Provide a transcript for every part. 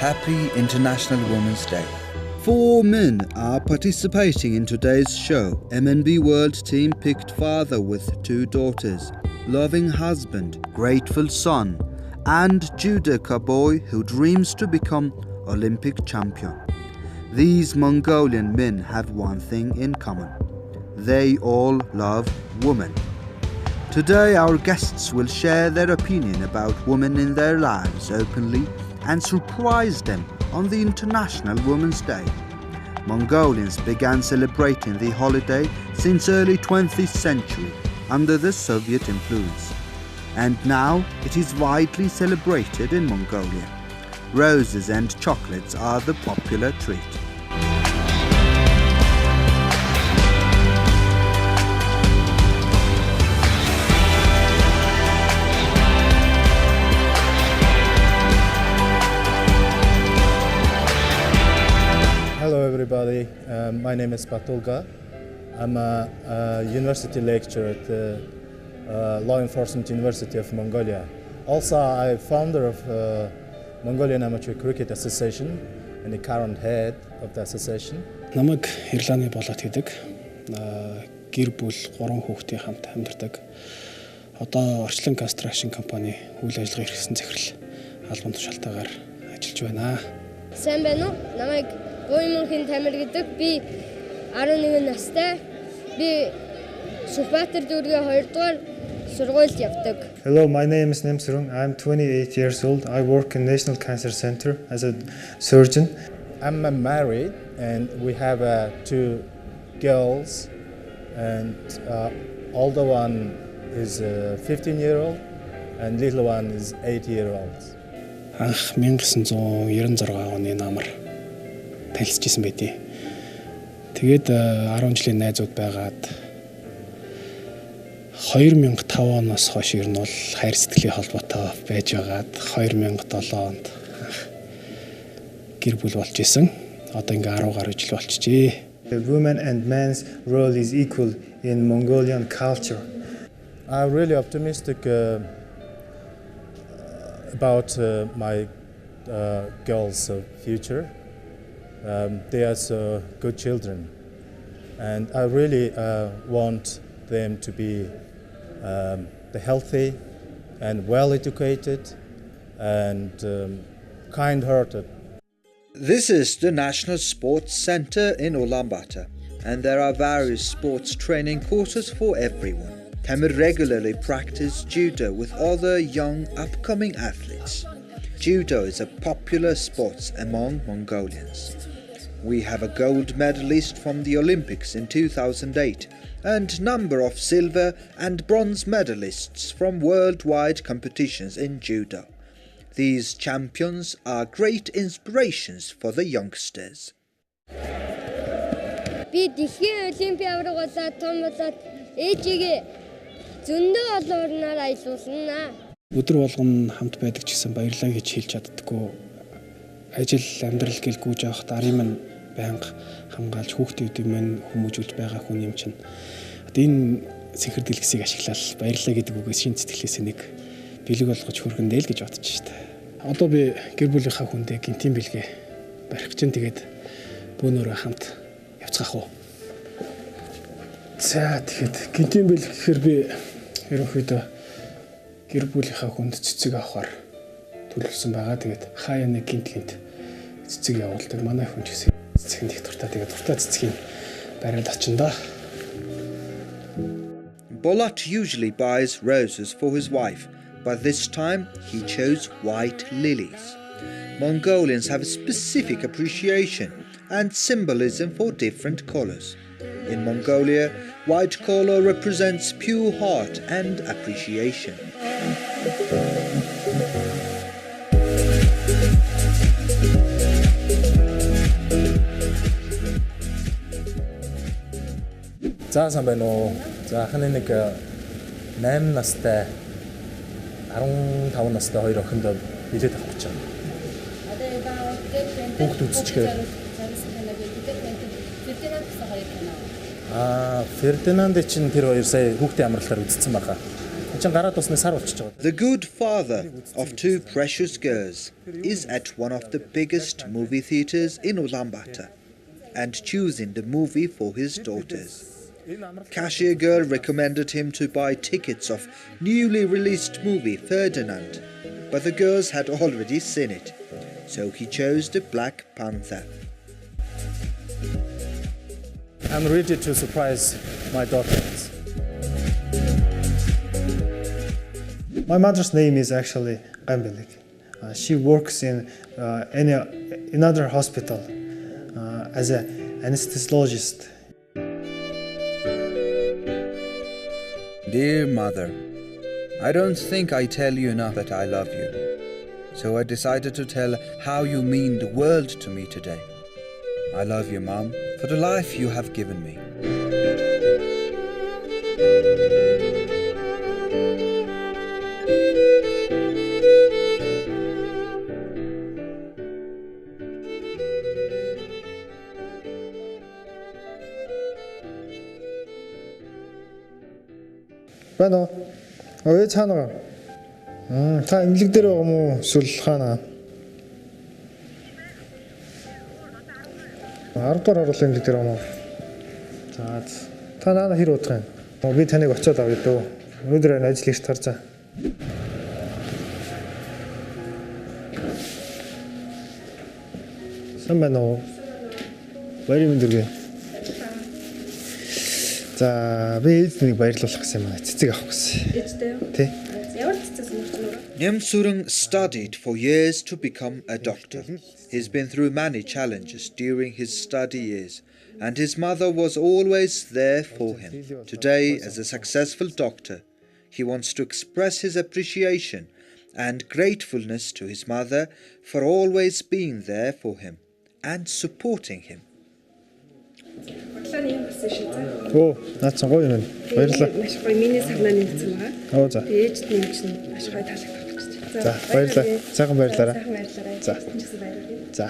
Happy International Women's Day. 4 men are participating in today's show. MNB World Team picked father with 2 daughters, loving husband, grateful son, and judoka boy who dreams to become Olympic champion. These Mongolian men have one thing in common. They all love women. Today our guests will share their opinion about women in their lives openly and surprise them on the International Women's Day. Mongolians began celebrating the holiday since early 20th century under the Soviet influence. And now it is widely celebrated in Mongolia. Roses and chocolates are the popular treat. Hello everybody, my name is Patulga. I'm a university lecturer at the Law Enforcement University of Mongolia. Also, I'm founder of Mongolian Amateur Cricket Association and the current head of the association. Намайг Ирланы болоод хийдэг. Гэр бүл 3 хүүхдийн хамт амьдардаг. Одоо орчлон construction компани үйл ажиллагаа эрхэлсэн захирал албан тушаалтайгаар ажиллаж байна. Сайн байна уу? Намайг Буймынхын Тамир гэдэг. Би 11 настай. Би Сүхбаатар дүүргийн 2 дугаар сургуульд явдаг. Hello, my name is Nemsrung. I'm 28 years old. I work in National Cancer Center as a surgeon. I'm married and we have 2 girls, and older one is 15-year-old and little one is 8-year-old. Анх 1996 оны намар танилцчихсан байдیں۔ Тэгээд 10 жилийн найзууд байгаад 2005 оноос хойш ер нь бол хайр сэтгэлийн холбоотой байж байгаад 2007 онд гэр бүл болж исэн. Одоо ингээ 10 гаруй жил болчихжээ. The women and men's role is equal in Mongolian culture. I'm really optimistic about my girls' future. They are so good children, and I really want them to be healthy and well-educated and kind-hearted. This is the National Sports Center in Ulaanbaatar, and there are various sports training courses for everyone. Tamir regularly practice judo with other young upcoming athletes. Judo is a popular sport among Mongolians. We have a gold medalist from the Olympics in 2008 and number of silver and bronze medalists from worldwide competitions in judo. These champions are great inspirations for the youngsters. Би дэлхийн олимпиад аврагуулаад том болоод ээжигээ зөндөө олон орноор аялуулна. Өдөр болгон хамт байдаг ч гэсэн баярлалаа гэж хэлж чаддаггүй. Ажил амьдрал гэл гүйж явахад арын минь байнга хамгаалж хүүхдүүдийн минь хүмүүжүүлж байгаа хүн юм чинь. Одоо энэ сэнхэр дэлгэсийг ашиглаад баярлалаа гэдэг үгээс шин сэтгэлээс нэг бэлэг болгож хөргөндөө л гэж бодож штэ. Одоо би гэр бүлийнхаа хүндээ гинтийн бэлгээ барих чинь тэгээд бөөнөрөө хамт явцгаах уу. За тэгэхэд гинтийн бэлэг гэхээр би ерөнхийдөө гэр бүлийнхаа хүнд цэцэг авахар төлөвлөсөн байгаа. Тэгээд хаяа нэг гинт цэцэг явуулдаг. Манай хүн ч гэсэн цэцэг их дуртай. Тэгээд дуртай цэцгийг бариад очино да. Bolat usually buys roses for his wife, but this time he chose white lilies. Mongolians have a specific appreciation and symbolism for different colors. In Mongolia, white color represents pure heart and appreciation. За сайн байна уу? За ханы нэг 8 настай 15 настай 2 охиндоо билет авах гэж байна. Хүүхд үзчихээр. Фердинанд чинь тэр 2 сая хүүхдийн амралтаар үзсэн байгаа. The good father of two precious girls is at one of the biggest movie theatres in Ulaanbaatar and choosing the movie for his daughters. Cashier girl recommended him to buy tickets of newly released movie Ferdinand, but the girls had already seen it, so he chose the Black Panther. I'm ready to surprise my daughters. My mother's name is actually Gambelik. She works in another hospital as an anesthesiologist. Dear mother, I don't think I tell you enough that I love you. So I decided to tell how you mean the world to me today. I love you, Mom, for the life you have given me. Байна уу? Өө цаана. Та имлэг дээр байгаа мó эсвэл хаана? 10 дугаар оруулах имлэг дээр байгаа мó. За та наана хэр удах юм? Би таныг очиод авъя дөө. Өнөөдөр ажил ихт харцаа. Сайн байна уу? Баярын өдөр. За би эзнийг баярлуулах гэсэн юм аа. Цэцэг авах гэсэн. Эцтэй юу? Тий. Ямар цэцэг сонирхож байна? Nyamsurung studied for years to become a doctor. He's been through many challenges during his study years, and his mother was always there for him. Today, as a successful doctor, he wants to express his appreciation and gratefulness to his mother for always being there for him and supporting him. Бодлооны юм гэсэн шүү дээ. Оо, наацсан гоё юм. Баярлалаа. Маш гоё миний сагнаа нэгдсэн байгаа. Оо за. Ээжд нэмж нь маш гоё таалагдах гэж байна. За, баярлалаа. Сайхан баярлалаа. Сайхан баярлалаа. За. Чингис баярлалаа. За.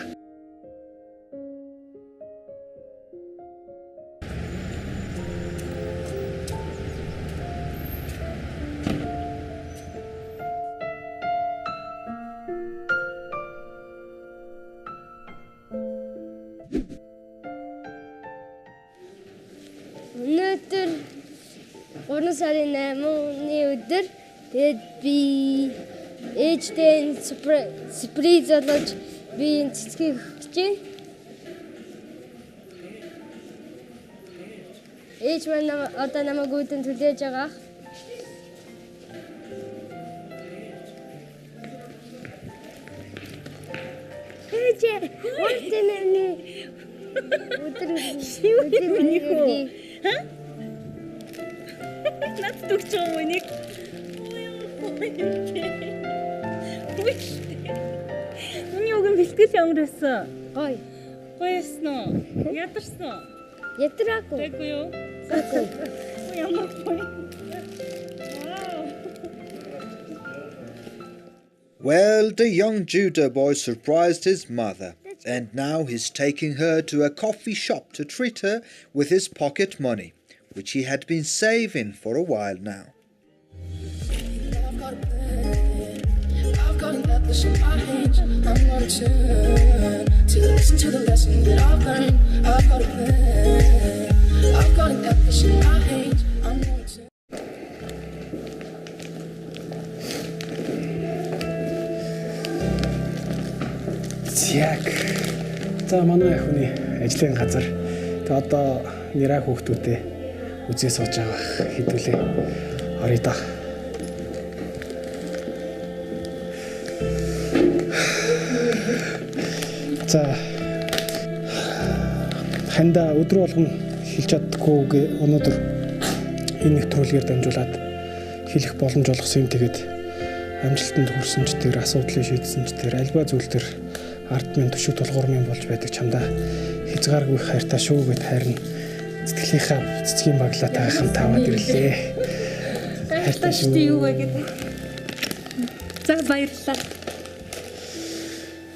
Өнөөдөр 3 сарын 8-ны өдөр тэгээд би ээжтэй сюрприз олж би энэ цэцгийг өгч байна. Ээж маань одоо намайг үүдэн төлөөж байгаа. Ээж, өтөнөний өдөр Миний хөө. Над төгч юм үнийг. Миний өгөн бэлтгэл ямар байсан? гоё. Гоёсэн уу? Ядарсан уу? Ядраагүй. Тэггүй юу? Сайгүй. Ямар гоё. Well, the young Judah boy surprised his mother, and now he's taking her to a coffee shop to treat her with his pocket money, which he had been saving for a while now. I've got an atlas in my hands. I'm gonna turn to listen to the lesson that I've learned. I've got a plan. I've got an atlas in my hands. I'm gonna turn. Яг. За манай хүний ажлын газар. Тэ одоо нэраа хүүхдүүдээ үзээ сууж байгаа хэдүүлээ. Орё да. За. Ханда өдөр болгон хэлж чаддаггүй өнөөдөр энэ нэвтрүүлгээр дамжуулаад хэлэх боломж олгосон юм. Тэгээд амжилтанд хүрсэн ч тэр асуудлыг шийдсэн ч тэр альва зүйл төр ард минь төшөө тулгуур минь болж байдаг чамдаа хязгааргүй хайртай шүү гэд хайрна сэтгэлийнхаа цэцгийн баглаа таахан таваад ирлээ. Хайртай шүү юу вэ гэдэг. За баярлалаа.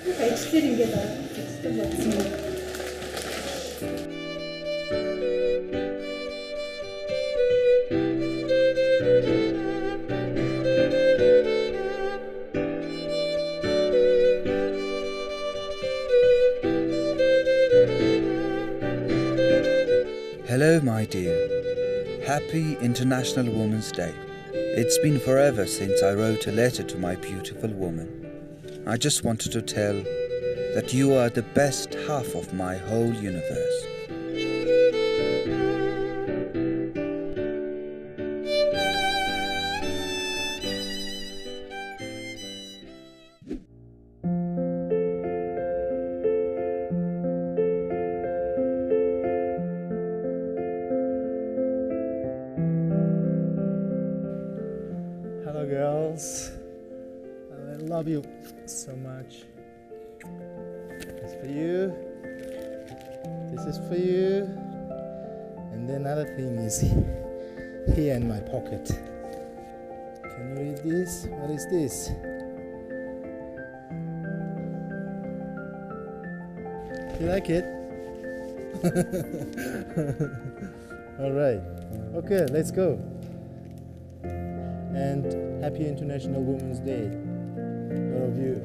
Ажлаар ингэж байна. Hello, my dear. Happy International Women's Day. It's been forever since I wrote a letter to my beautiful woman. I just wanted to tell that you are the best half of my whole universe. Hello girls, I love you so much. This is for you, this is for you, and then another thing is here in my pocket. Can you read this? What is this? You like it? Alright, okay, let's go. And happy International Women's Day, all of you.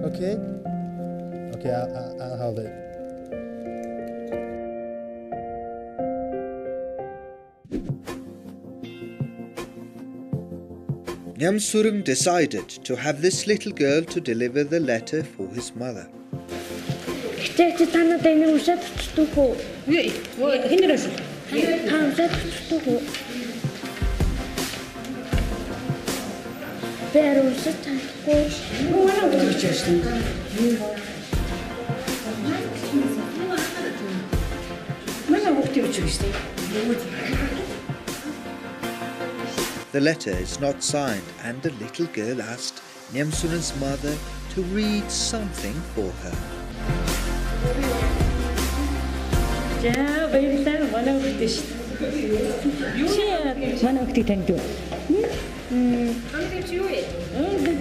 Okay? Okay, I'll hold it. Nyamsurung decided to have this little girl to deliver the letter for his mother. The letter is not signed, and the little girl asked Nyamsurung's mother to read something for her. За баярлалаа манай хүүхдээ шүү дээ. Чи манай хүүхдийг танд юу? Ангид юу вэ? Манай хүүхдээ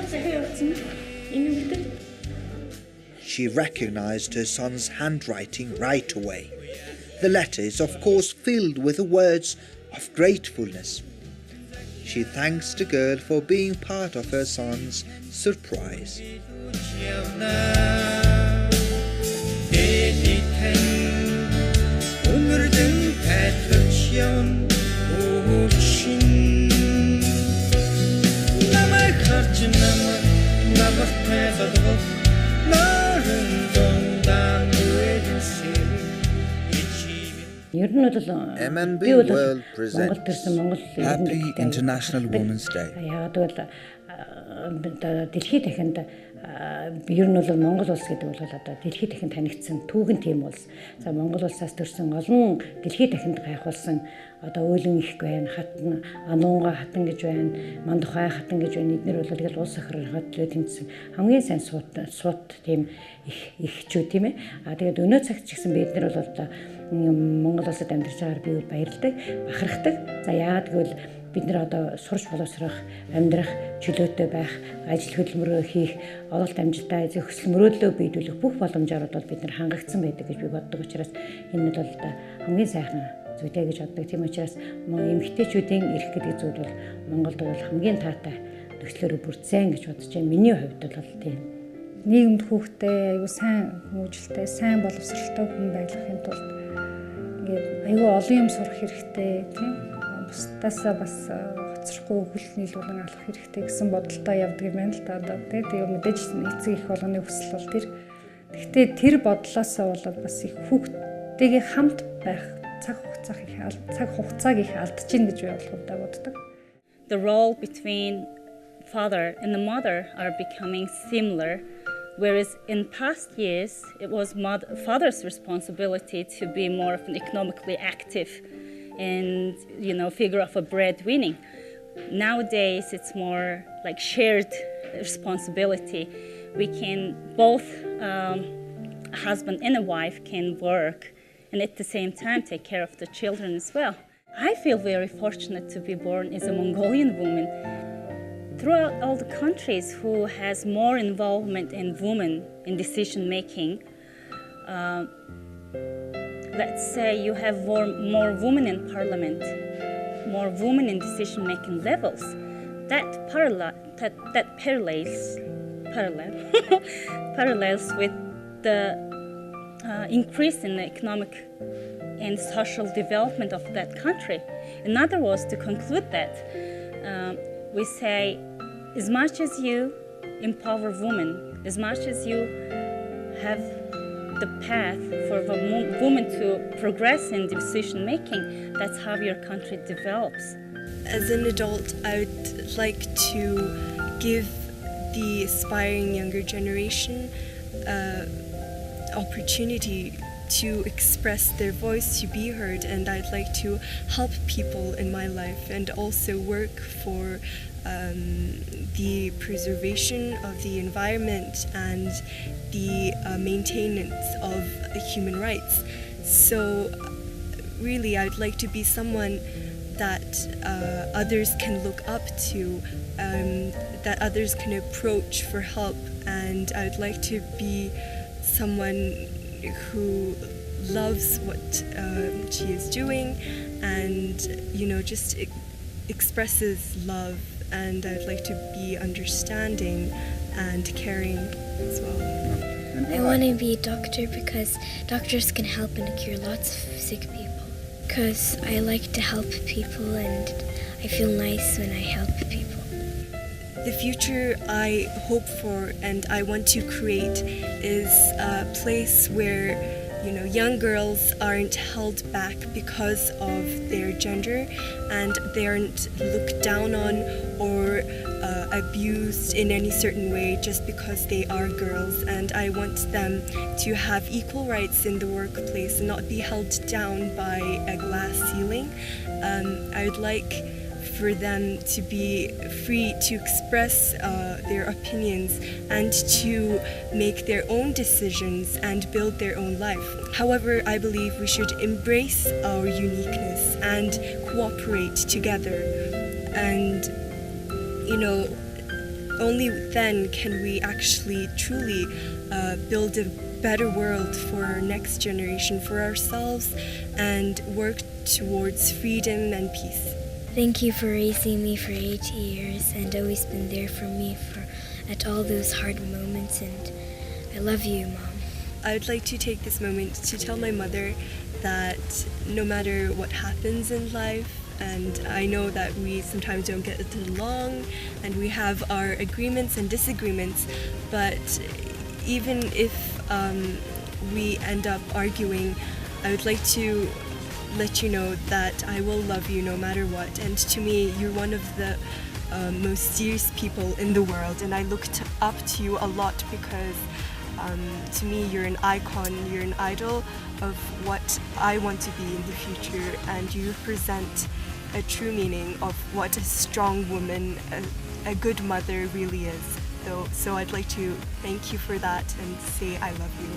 захиа явуулсан. Энэ хүүхдээ She recognized her son's handwriting right away. The letter is of course filled with the words of gratefulness. She thanks the girl for being part of her son's surprise. MNB World presents Happy International Women's Day. Дэлхийд дахинд ер нь бол Монгол улс гэдэг бол одоо дэлхийд дахинд танигдсан түүхэн тийм улс. За Монгол улсаас төрсэн олон дэлхийд дахинд гайхуулсан одоо өөлөн их байна, хатан, ануунга хатан гэж байна, мандухай хатан гэж байна. Эднэр бол тэгэл улс ахрын хөтлөө тэмцсэн хамгийн сайн суут тийм ихчүүд тийм ээ. Тэгээд өнөө цагт ч гэсэн бид нар бол одоо Монгол улсад амьдарч байгаагаар би бол баярлдаг, бахархдаг. За яагаад гэвэл бид нар одоо сурч боловсрох, амьдрах, чөлөөтэй байх, ажил хөдөлмөрөө хийх, оролт амжилтаа эзэх хүсэл мөрөөдлөө биелүүлэх бүх боломжоор бол бид нар хангагдсан байдаг гэж би боддог учраас энэ бол одоо хамгийн сайхан зүйтэй гэж боддог. Тийм учраас эмэгтэйчүүдийн эрх гэдэг зүйл бол Монголд бол хамгийн таатай нөхцлөөр бүрдсэн гэж бодож байна. Миний хувьд бол тийм. Нийгэмд хүүхдээ аюу сайн хүмүүжлтэй, сайн боловсралтай хүн байлгахын тулд ингээд аюу олон юм сурах хэрэгтэй тийм. Бусдаасаа бас хоцрохгүй хөл нийлүүлэн алах хэрэгтэй гэсэн бодолтой явдаг юм байна л да одоо тийм мэдээж эцэг их болгоны хүсэл бол тэр. Гэхдээ тэр бодлоосоо бол бас их хүүхдтэйгээ хамт байх цаг хугацааг их алдаж гин гэж би болгоомдоо боддог. The role between father and the mother are becoming similar, whereas in past years it was father's responsibility to be more of an economically active and figure of a breadwinning. Nowadays it's more like shared responsibility. We can both a husband and a wife can work and at the same time take care of the children as well. I feel very fortunate to be born as a Mongolian woman. Throughout all the countries who has more involvement in women in decision making, let's say you have more women in parliament, more women in decision-making levels. That parallels parallels with the increase in the economic and social development of that country. In other words, to conclude that, we say, as much as you empower women, as much as you have the path for the woman to progress in decision making, that's how your country develops. As an adult, I would like to give the aspiring younger generation opportunity to express their voice, to be heard, and I'd like to help people in my life and also work for the preservation of the environment and the maintenance of human rights. So really, I'd like to be someone that others can look up to, that others can approach for help, and I'd like to be someone who loves what she is doing and, just expresses love, and I'd like to be understanding and caring as well. I want to be a doctor because doctors can help and cure lots of sick people. Because I like to help people and I feel nice when I help people. The future I hope for and I want to create is a place where young girls aren't held back because of their gender and they aren't looked down on or abused in any certain way just because they are girls. And I want them to have equal rights in the workplace and not be held down by a glass ceiling. I would like for them to be free to express their opinions and to make their own decisions and build their own life. However, I believe we should embrace our uniqueness and cooperate together. And, only then can we actually truly build a better world for our next generation, for ourselves, and work towards freedom and peace. Thank you for raising me for 8 years and always been there for me at all those hard moments, and I love you, Mom. I would like to take this moment to tell my mother that no matter what happens in life, and I know that we sometimes don't get along and we have our agreements and disagreements, but even if we end up arguing, I would like to let you know that I will love you no matter what. And to me, you're one of the most serious people in the world, and I looked up to you a lot because to me you're an icon, you're an idol of what I want to be in the future, and you represent a true meaning of what a strong woman, a good mother really is. So I'd like to thank you for that and say I love you.